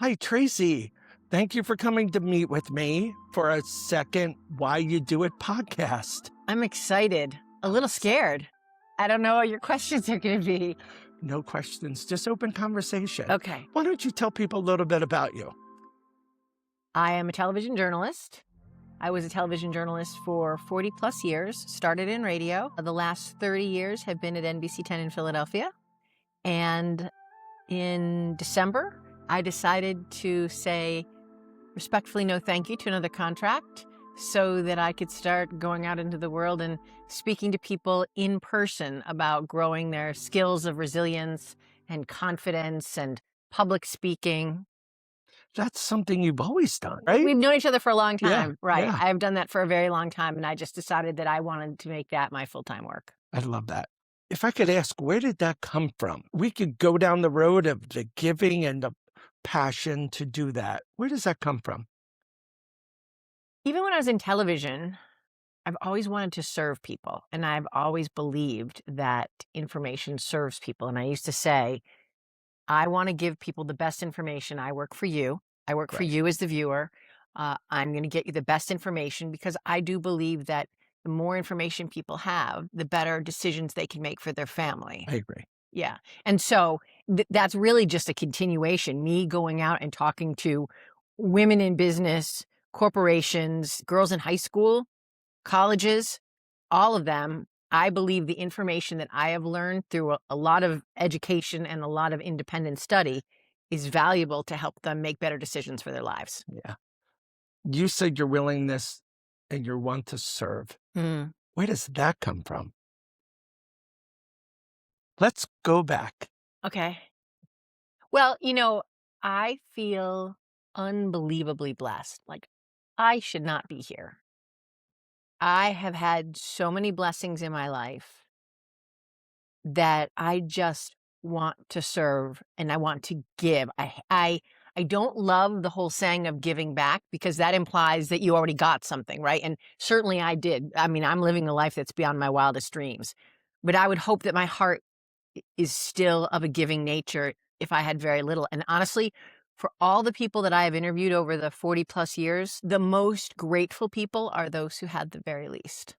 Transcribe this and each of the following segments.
Hi, Tracy. Thank you for coming to meet with me for a second Why You Do It podcast. I'm excited, a little scared. I don't know what your questions are going to be. No questions, just open conversation. Okay. Why don't you tell people a little bit about you? I am a television journalist. I was a television journalist for 40 plus years, started in radio. The last 30 years have been at NBC 10 in Philadelphia. And in December, I decided to say respectfully no thank you to another contract so that I could start going out into the world and speaking to people in person about growing their skills of resilience and confidence and public speaking. That's something you've always done, right? We've known each other for a long Yeah, time, right? yeah. I've done that for a very long time, and I just decided that I wanted to make that my full-time work. I love that. If I could ask, where did that come from? We could go down the road of the giving and the passion to do that. Where does that come from? Even when I was in television, I've always wanted to serve people, and I've always believed that information serves people. And I used to say, I want to give people the best information. I work for you. I work for Right. you as the viewer. I'm going to get you the best information because I do believe that the more information people have, the better decisions they can make for their family. I agree. Yeah. And so that's really just a continuation, me going out and talking to women in business, corporations, girls in high school, colleges, all of them. I believe the information that I have learned through a lot of education and a lot of independent study is valuable to help them make better decisions for their lives. Yeah. You said your willingness and your want to serve. Mm. Where does that come from? Let's go back. Okay. Well, I feel unbelievably blessed. Like, I should not be here. I have had so many blessings in my life that I just want to serve and I want to give. I don't love the whole saying of giving back because that implies that you already got something, right? And certainly I did. I mean, I'm living a life that's beyond my wildest dreams. But I would hope that my heart is still of a giving nature if I had very little. And honestly, for all the people that I have interviewed over the 40 plus years, the most grateful people are those who had the very least.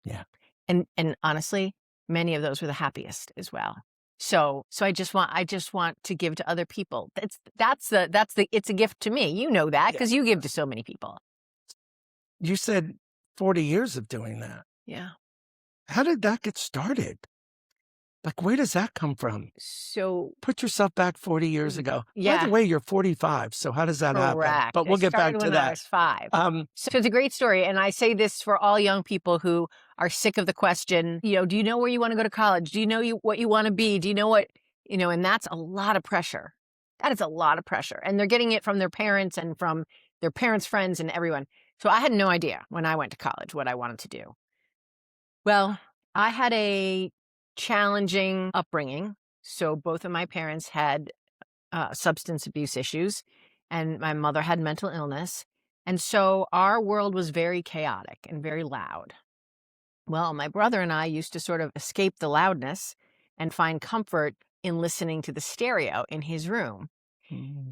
Yeah. And honestly, many of those were the happiest as well. So I just want to give to other people. It's a gift to me. You know that because you give to so many people. You said 40 years of doing that. Yeah. How did that get started? Like, where does that come from? So Put yourself back 40 years ago. By Yeah. the way, you're 45. So how does that happen? Correct. But we'll I get back started to when I that. was 5. Um, So it's a great story. And I say this for all young people who are sick of the question, do you know where you want to go to college? Do you know what you want to be? Do you know what, and that's a lot of pressure. That is a lot of pressure. And they're getting it from their parents and from their parents' friends and everyone. So I had no idea when I went to college what I wanted to do. Well, I had a challenging upbringing. So both of my parents had substance abuse issues, and my mother had mental illness. And so our world was very chaotic and very loud. Well, my brother and I used to sort of escape the loudness and find comfort in listening to the stereo in his room.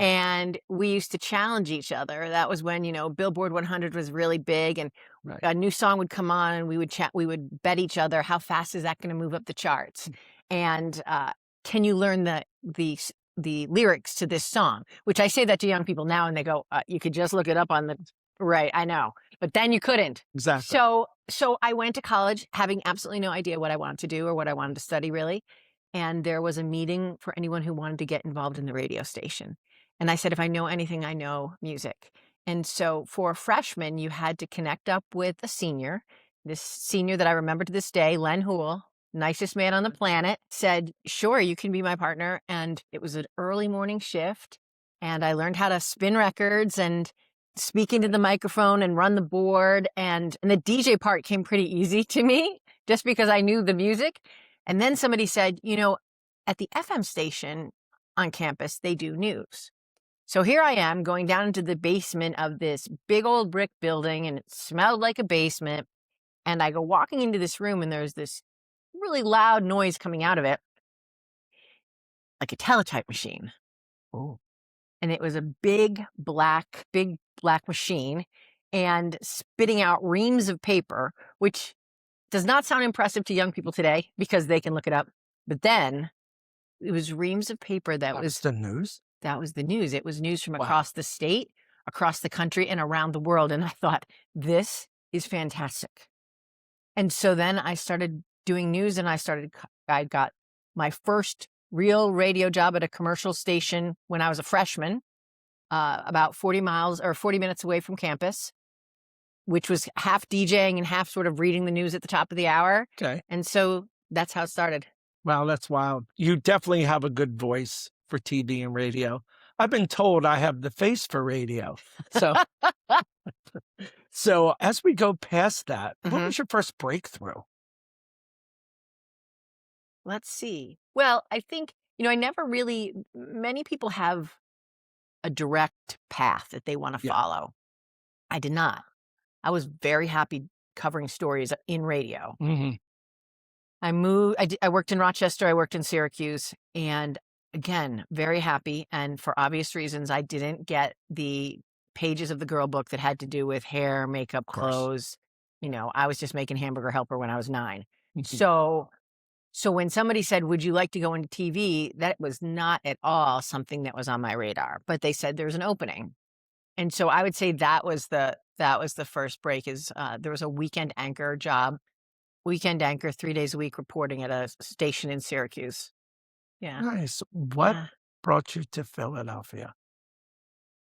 And we used to challenge each other. That was when, Billboard 100 was really big and right. a new song would come on and we would bet each other, how fast is that going to move up the charts? And can you learn the lyrics to this song? Which I say that to young people now and they go, you could just look it up on the, right, I know. But then you couldn't. Exactly. So I went to college having absolutely no idea what I wanted to do or what I wanted to study really. And there was a meeting for anyone who wanted to get involved in the radio station. And I said, if I know anything, I know music. And so for a freshman, you had to connect up with a senior. This senior that I remember to this day, Len Hool, nicest man on the planet, said, sure, you can be my partner. And it was an early morning shift. And I learned how to spin records and speak into the microphone and run the board. And the DJ part came pretty easy to me just because I knew the music. And then somebody said, at the FM station on campus, they do news. So here I am going down into the basement of this big old brick building and it smelled like a basement. And I go walking into this room and there's this really loud noise coming out of it, like a teletype machine. Oh. and it was a big black machine and spitting out reams of paper, which does not sound impressive to young people today because they can look it up. But then it was reams of paper That was the news? that was the news. It was news from Wow. across the state, across the country, and around the world. And I thought, this is fantastic. And so then I started doing news, and I got my first real radio job at a commercial station when I was a freshman, about 40 minutes away from campus, which was half DJing and half sort of reading the news at the top of the hour. Okay. And so that's how it started. Wow, that's wild. You definitely have a good voice for TV and radio. I've been told I have the face for radio. So, so as we go past that, what Mhm. was your first breakthrough? Let's see. Well, I think, I never really, many people have a direct path that they want to Yeah. follow. I did not. I was very happy covering stories in radio. Mhm. I worked in Rochester, I worked in Syracuse, and again, very happy. And for obvious reasons, I didn't get the pages of the girl book that had to do with hair, makeup, Of course. clothes. I was just making Hamburger Helper when I was 9. Mhm. So when somebody said, "Would you like to go into TV?" That was not at all something that was on my radar, but they said there's an opening. And so I would say that was the first break is, there was a weekend anchor job, 3 days a week reporting at a station in Syracuse. Yeah. Nice. What Yeah. brought you to Philadelphia?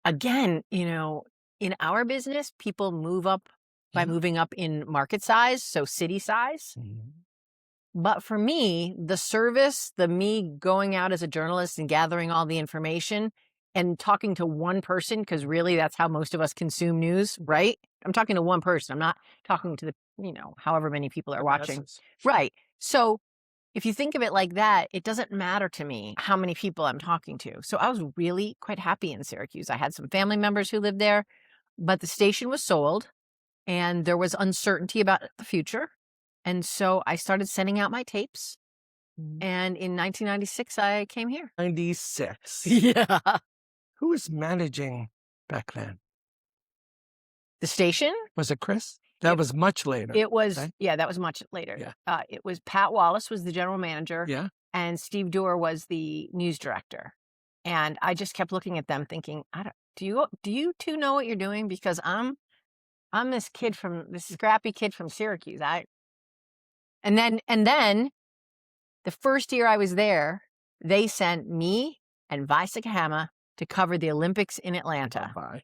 Again, in our business, people move up by Yeah. moving up in market size, so city size. Mhm. But for me, the service, me going out as a journalist and gathering all the information and talking to one person, because really that's how most of us consume news, right? I'm talking to one person. I'm not talking to however many people are watching. Masses. Right. So if you think of it like that, it doesn't matter to me how many people I'm talking to. So I was really quite happy in Syracuse. I had some family members who lived there, but the station was sold and there was uncertainty about the future. And so I started sending out my tapes. Mhm. And in 1996, I came here. 96. Yeah. Who was managing back then? The station? Was it Chris? That It- was much later. It was, right? yeah, that was much later. Yeah. It was Pat Wallace was the general manager. Yeah. And Steve Doerr was the news director. And I just kept looking at them thinking, do you two know what you're doing? Because I'm this scrappy kid from Syracuse. And then the first year I was there, they sent me and Vi Sakahama to cover the Olympics in Atlanta. Bye.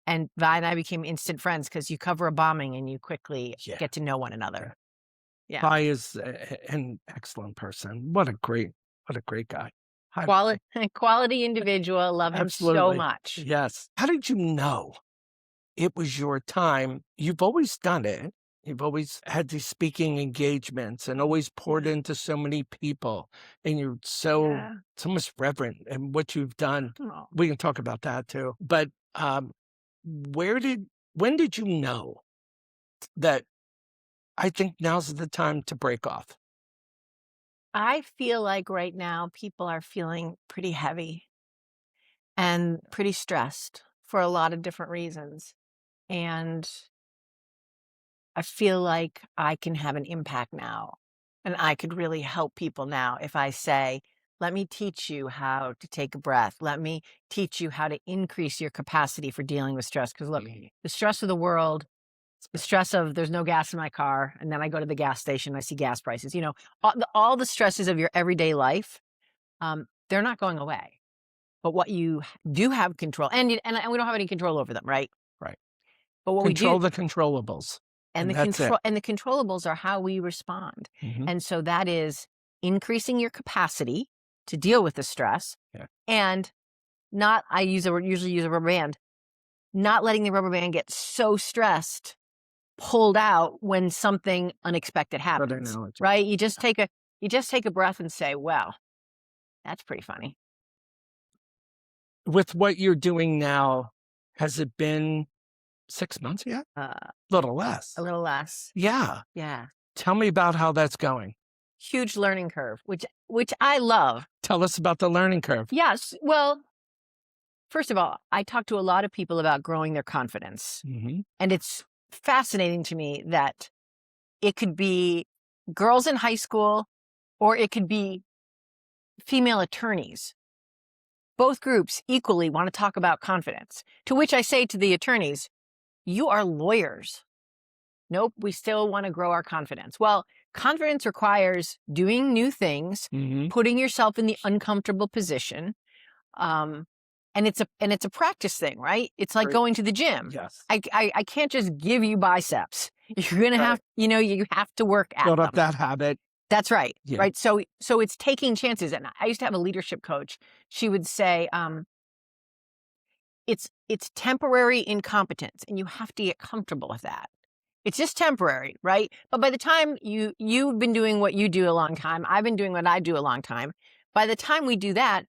And Vi and I became instant friends because you cover a bombing and you quickly Yeah. get to know one another. Yeah. Pi is an excellent person. What a great guy. Hi, Quality individual. Love him so Absolutely. much. Yes. How did you know it was your time? You've always done it. You've always had these speaking engagements and always poured into so many people. And you're so much reverent in what you've done. Oh. We can talk about that too. But when did you know that I think now's the time to break off? I feel like right now people are feeling pretty heavy and pretty stressed for a lot of different reasons. And I feel like I can have an impact now. And I could really help people now if I say, let me teach you how to take a breath. Let me teach you how to increase your capacity for dealing with stress. Because look, the stress of the world, the stress of there's no gas in my car, and then I go to the gas station, I see gas prices, all the stresses of your everyday life, they're not going away. But what you do have control, and we don't have any control over them, right? Right. But what Control we do, the controllables. and the that's control it. and the controllables are how we respond. Mhm. And so that is increasing your capacity to deal with the stress, Yeah. and not usually use a rubber band, not letting the rubber band get so stressed, pulled out when something unexpected happens. analogy. Right? You just take a breath and say, "Well, that's pretty funny." With what you're doing now, has it been 6 months yet? Little less. A little less. Yeah. Yeah. Tell me about how that's going. Huge learning curve, which I love. Tell us about the learning curve. Yes. Well, First of all, I talk to a lot of people about growing their confidence. Mhm. And it's fascinating to me that it could be girls in high school or it could be female attorneys. Both groups equally want to talk about confidence, to which I say to the attorneys, you are lawyers. Nope, we still want to grow our confidence. Well, confidence requires doing new things, Mhm. putting yourself in the uncomfortable position. Um, and it's a practice thing, right? It's like Right. going to the gym. Yes. I can't just give you biceps. You're gonna have, Right. you have to work at Build up them. that habit. That's right. Yeah. Right. So it's taking chances. And I used to have a leadership coach. She would say, it's temporary incompetence, and you have to get comfortable with that. It's just temporary, right? But by the time you've been doing what you do a long time, I've been doing what I do a long time. By the time we do that,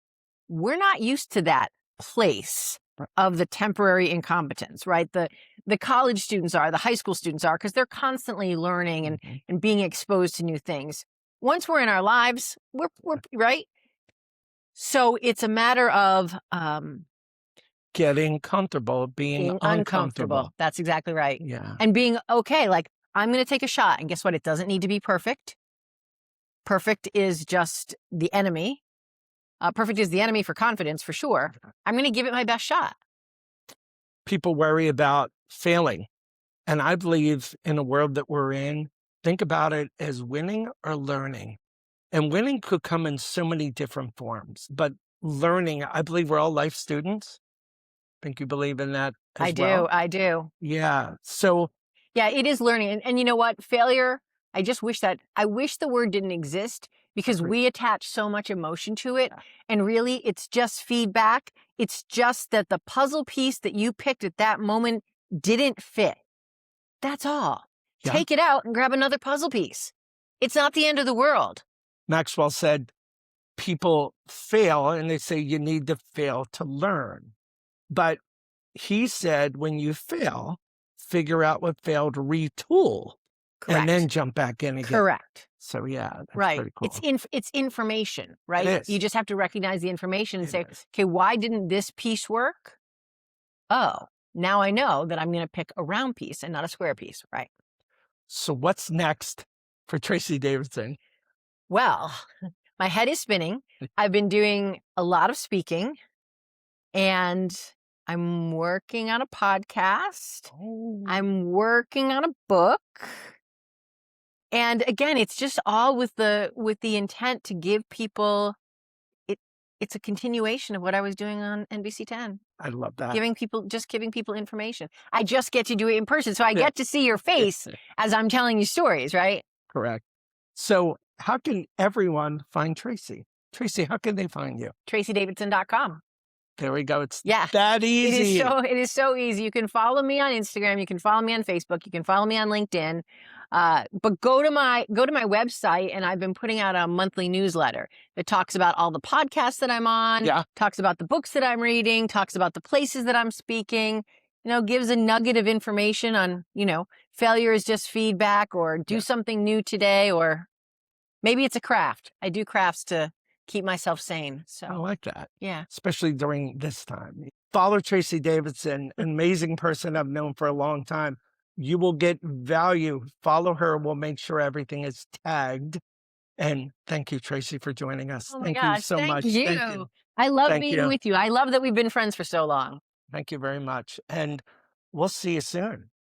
we're not used to that place Right. of the temporary incompetence, right? The college students are, the high school students are, because they're constantly learning Mhm. and being exposed to new things. Once we're in our lives, we're right. So it's a matter of Getting comfortable being being uncomfortable. uncomfortable. That's exactly right. Yeah. And being okay, like, I'm going to take a shot. And guess what? It doesn't need to be perfect. Perfect is just the enemy. Perfect is the enemy for confidence, for sure. I'm going to give it my best shot. People worry about failing. And I believe in a world that we're in, think about it as winning or learning. And winning could come in so many different forms, but learning, I believe we're all life students. Think you believe in that I as do. well? I do. Yeah. So Yeah, it is learning. And you know what? Failure, I wish the word didn't exist because Agreed. we attach so much emotion to it. Yeah. And really, it's just feedback. It's just that the puzzle piece that you picked at that moment didn't fit. That's all. Yeah. Take it out and grab another puzzle piece. It's not the end of the world. Maxwell said people fail and they say you need to fail to learn. But he said when you fail, figure out what failed, retool, and then Correct. jump back in again. Correct. So yeah, that's Right. pretty cool. It's information, right? It is. You just have to recognize the information and It say, is. okay, why didn't this piece work? Oh, now I know that I'm going to pick a round piece and not a square piece, right? So what's next for Tracy Davidson? Well, my head is spinning. I've been doing a lot of speaking, and I'm working on a podcast. Oh, I'm working on a book. And again, it's just all with the intent to give people it's a continuation of what I was doing on NBC 10. I love that. Giving people information. I just get to do it in person. So I Yeah. get to see your face as I'm telling you stories, right? Correct. So how can everyone find Tracy? Tracy, how can they find you? TracyDavidson.com. There we go. It's Yeah. that easy. It is so easy. You can follow me on Instagram. You can follow me on Facebook. You can follow me on LinkedIn. But go to my website, and I've been putting out a monthly newsletter that talks about all the podcasts that I'm on, Yeah. talks about the books that I'm reading, talks about the places that I'm speaking, gives a nugget of information on, failure is just feedback, or do something new today, or maybe it's a craft. I do crafts to keep myself sane. So I like that. yeah. Especially during this time. Follow Tracy Davidson, an amazing person I've known for a long time. You will get value. Follow her. We'll make sure everything is tagged. And thank you, Tracy, for joining us. Oh my Thank gosh, you so thank much. you. Thank you. I love Thank being you. with you. I love that we've been friends for so long. Thank you very much. And we'll see you soon.